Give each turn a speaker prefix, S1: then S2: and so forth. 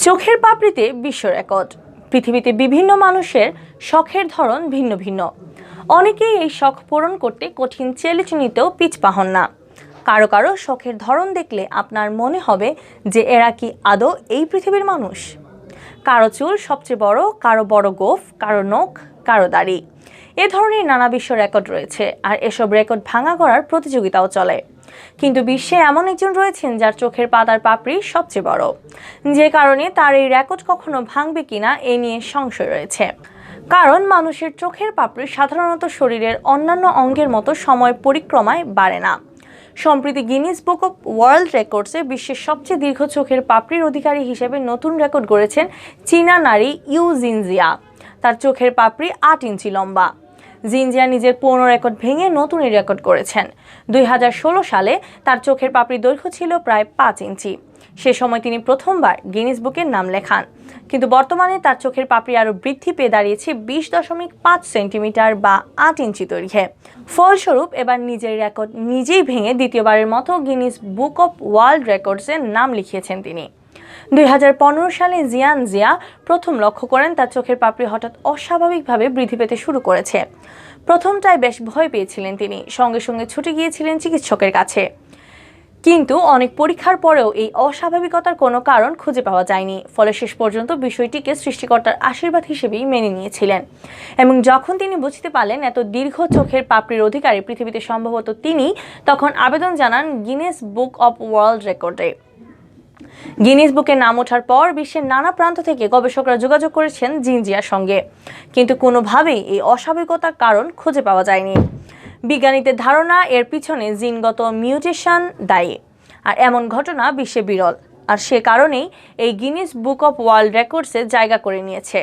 S1: চোখের পাপড়িতে বিশ্ব রেকর্ড। পৃথিবীতে বিভিন্ন মানুষের শখের ধরন ভিন্ন ভিন্ন। অনেকেই এই শখ পূরণ করতে কঠিন চ্যালেঞ্জ নিতেও পিছপা হন না। কারো কারো শখের ধরন দেখলে আপনার মনে হবে যে এরা কি আদৌ এই পৃথিবীর মানুষ। কারো চুল সবচেয়ে বড়, কারো বড় গোঁফ, কারো নখ, কারো দাড়ি। এ ধরনের নানা বিশ্ব রেকর্ড রয়েছে, আর এসব রেকর্ড ভাঙা করার প্রতিযোগিতাও চলে। কিন্তু বিশ্বে এমন একজন রয়েছেন যার চোখের পাতার পাপড়ি সবচেয়ে বড়, যে কারণে তার এই রেকর্ড কখনো ভাঙবে কিনা এ নিয়ে সংশয় রয়েছে। কারণ মানুষের চোখের পাপড়ি সাধারণত শরীরের অন্যান্য অঙ্গের মতো সময় পরিক্রমায় বাড়ে না। সম্প্রতি গিনিস বুক অব ওয়ার্ল্ড রেকর্ডসে বিশ্বের সবচেয়ে দীর্ঘ চোখের পাপড়ির অধিকারী হিসেবে নতুন রেকর্ড গড়েছেন চীনা নারী ইউ জিনজিয়া। তার চোখের পাপড়ি 8 ইঞ্চি লম্বা। জিনজিয়া নিজের পুরনো রেকর্ড ভেঙে নতুনই রেকর্ড করেছেন। 2016 সালে তার চোখের পাপড়ির দৈর্ঘ্য ছিল প্রায় 5 ইঞ্চি। সে সময় তিনি প্রথমবার গিনিস বুকের নাম লেখান। কিন্তু বর্তমানে তার চোখের পাপড়ি আরও বৃদ্ধি পেয়ে দাঁড়িয়েছে 20.5 সেন্টিমিটার বা 8 ইঞ্চি দৈর্ঘ্যে। ফলস্বরূপ এবার নিজের রেকর্ড নিজেই ভেঙে দ্বিতীয়বারের মতো গিনিস বুক অব ওয়ার্ল্ড রেকর্ডসে নাম লিখিয়েছেন তিনি। 2015 সালে জিয়ান জিয়া প্রথম লক্ষ্য করেন তার চোখের পাপড়ি হঠাৎ অস্বাভাবিকভাবে বৃদ্ধি পেতে শুরু করেছে। প্রথমটায় বেশ ভয় পেয়েছিলেন তিনি, সঙ্গে সঙ্গে ছুটে গিয়েছিলেন চিকিৎসকের কাছে। কিন্তু অনেক পরীক্ষার পরেও এই অস্বাভাবিকতার কোনো কারণ খুঁজে পাওয়া যায়নি। ফলে শেষ পর্যন্ত বিষয়টিকে সৃষ্টিকর্তার আশীর্বাদ হিসেবেই মেনে নিয়েছিলেন। এবং যখন তিনি বুঝতে পারলেন এত দীর্ঘ চোখের পাপড়ির অধিকারী পৃথিবীতে সম্ভবত তিনি, তখন আবেদন জানান গিনেস বুক অব ওয়ার্ল্ড রেকর্ডে। গিনিস বুকে নাম ওঠার পর বিশ্বের নানা প্রান্ত থেকে গবেষকরা যোগাযোগ করেছেন জিনজিয়ার সঙ্গে, কিন্তু কোনোভাবেই এই অস্বাভাবিকতার কারণ খুঁজে পাওয়া যায়নি। বিজ্ঞানীদের ধারণা এর পিছনে জিনগত মিউটেশন দায়ী, আর এমন ঘটনা বিশ্বে বিরল, আর সে কারণেই এই গিনিস বুক অব ওয়ার্ল্ড রেকর্ডসে জায়গা করে নিয়েছে।